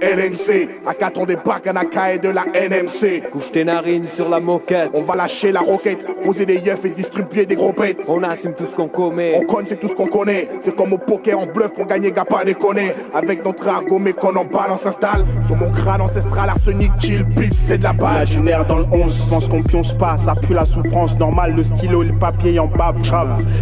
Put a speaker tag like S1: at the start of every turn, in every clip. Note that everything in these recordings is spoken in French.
S1: LNC, AK on débarque un AK et de la NMC.
S2: Couche tes narines sur la moquette.
S1: On va lâcher la roquette, poser des yeufs et distribuer des gros pets.
S2: On assume tout ce qu'on commet.
S1: On conne, c'est tout ce qu'on connaît. C'est comme au poker, en bluff pour gagner, gars pas déconner. Avec notre argot, mais qu'on emballe, on s'installe. Sur mon crâne ancestral, arsenic, chill, bitch, c'est de la balle.
S3: Imaginaire dans le 11, pense qu'on pionce pas. Ça pue la souffrance normale, le stylo et le papier en bave.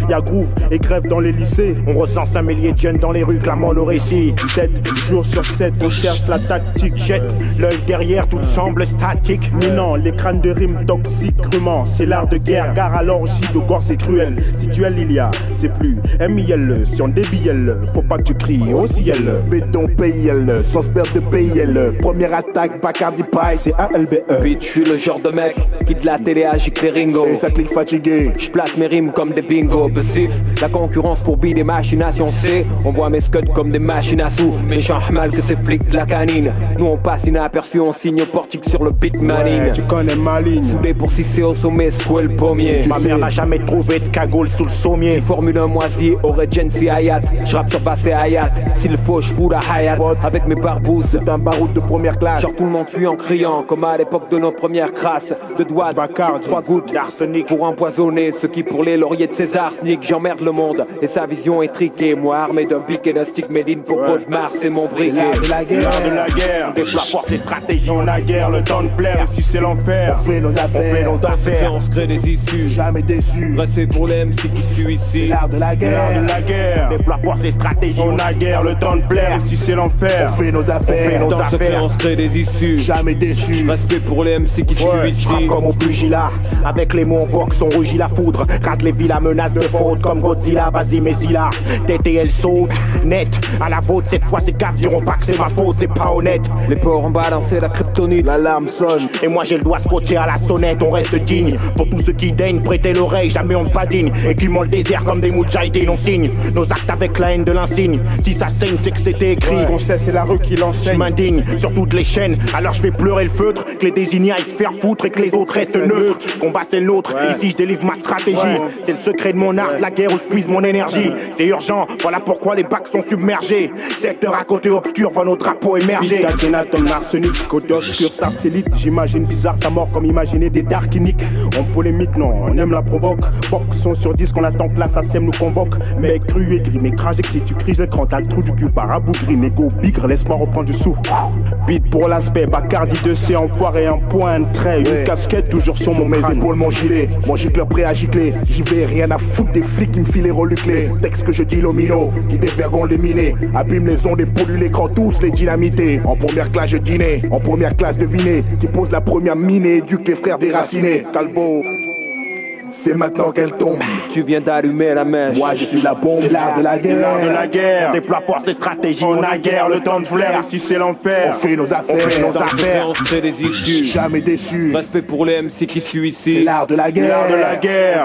S3: Y'a groove et grève dans les lycées. On recense un millier de jeunes dans les rues, clamant nos récits. 7 jours sur 7, on cherche la tactique. Jette l'œil derrière, tout semble statique. Minant, les crânes de rimes toxiques, crûment. C'est l'art de guerre, gare à l'orgie de gore, c'est cruel. Si duel il y a, c'est plus MIL. Si on débille, faut pas que tu cries au ciel.
S1: Béton PIL, sans perte de PIL. Première attaque, Bacardi Pie, c'est ALBE.
S2: Bitch, je suis le genre de mec qui de la télé agite les ringos.
S1: Et ça clique fatigué.
S2: Je place mes rimes comme des bingos. Bessif, la concurrence fourbit des machinations. C'est, on voit mes scuds comme des machines à sous. Méchant mal que ces flics de la canine. Nous on passe inaperçu, on signe au portique sur le beat manine.
S3: Ouais, tu connais ma ligne.
S2: Soudé pour sucer au sommet, secouer le pommier.
S3: Ma mère n'a jamais trouvé de cagoule sous le sommier.
S2: Formule 1 moisi, Regency Hayat. J'rappe sur basse et Hayat. S'il faut, j'fous la Hayat. Avec mes barbouzes,
S1: C'est un baroud de première classe.
S2: genre tout le monde fuit en criant. Comme à l'époque de nos premières crasses. De doigts,
S3: Bacardi,
S2: 3 gouttes
S3: d'arsenic.
S2: pour empoisonner ceux qui pour les lauriers de César sniquent. J'emmerde le monde et sa vision est triquée. Moi armé d'un pic et d'un stick made in pour peau de Mars, c'est mon briquet.
S1: L'art de la
S3: L'art
S1: guerre,
S3: de la guerre, déploie force et stratégie. On a guerre, le temps de plaire. Et si c'est l'enfer,
S1: on fait nos
S3: on fait
S1: affaires.
S3: nos
S2: Fait,
S3: affaires.
S2: on se crée des issues.
S1: Jamais déçu.
S2: Restez pour les MC qui suit ici.
S1: L'art de la
S3: L'art
S1: guerre,
S3: de la guerre, déploie force et stratégie. On a guerre, le temps de plaire. Et si c'est l'enfer,
S1: on fait nos affaires.
S3: nos
S2: Dans ce fait,
S3: affaires.
S2: on se crée des issues.
S1: Jamais déçu.
S2: Respect pour les MC qui suivent
S3: Ouais,
S2: ici.
S3: frappe comme au pugilat. Avec les mots on boxe, on rugit la foudre. Rase les villes à menace de faute comme Godzilla. Vas-y, Messila. TTL saute, net. À la vôtre, cette fois, ces caves diront pas que c'est ma faute, c'est pas honnête.
S2: Les porcs ont balancé la kryptonite.
S1: L'alarme sonne.
S3: Et moi j'ai le doigt scotché à la sonnette, on reste digne. Pour tous ceux qui daignent prêter l'oreille, jamais on ne badine. Et qui le désert comme des moudjahidines, on signe nos actes avec la haine de l'insigne. Si ça saigne, c'est que c'était écrit.
S1: Ce qu'on sait, c'est la rue qui
S3: Je
S1: l'enseigne.
S3: m'indigne sur toutes les chaînes, alors je fais pleurer le feutre. Que les désignés aillent se faire foutre et que les autres restent neutres. Ce combat c'est le nôtre, ici je délivre ma stratégie. C'est le secret de mon art, la guerre où je puise mon énergie. C'est urgent, voilà pourquoi les bacs sont submergés. Secteur à côté obscur, voit nos drapeaux émerger.
S1: Takenat en arsenic, côté obscur, sarcélite. J'imagine bizarre ta mort comme imaginer des darkiniques. On polémique, non, on aime la provoque. Boxon sur 10, qu'on attend que l'assassin nous convoque. Mec cru et gris, mes crages écrit, tu cries l'écran, t'as le trou du cul par abougri. Négo, bigre, laisse-moi reprendre du souffle. Beat pour l'aspect, Bacardi 2C, enfoiré, un point, un trait, une casquette toujours sur mon mes épaules, mon gilet. Mon gicleur prêt à gicler. J'y vais, rien à foutre des flics qui me filent les reluclés. Texte que je dis l'omino, qui dévergondent les minés. Abîme les ondes et pollue l'écran, tous les dynamités. En première classe, je dînais. En première classe, devinez. Qui pose la première mine et éduque les frères déracinés. Calbo, c'est maintenant qu'elle tombe.
S2: Tu viens d'allumer la mèche.
S1: Moi, je suis la bombe. C'est l'art de la
S3: C'est l'art de
S1: guerre.
S3: la guerre, déploie force et stratégie. On a guerre, le temps de flair. Et si c'est
S1: On
S3: l'enfer,
S1: fait nos
S3: on fait
S1: affaires.
S3: nos
S2: Dans ce fait,
S3: affaires.
S2: on se crée des issues.
S1: Jamais déçu.
S2: Respect pour les MC qui suivent
S1: C'est
S2: ici.
S1: l'art de la guerre.
S3: L'art de la guerre.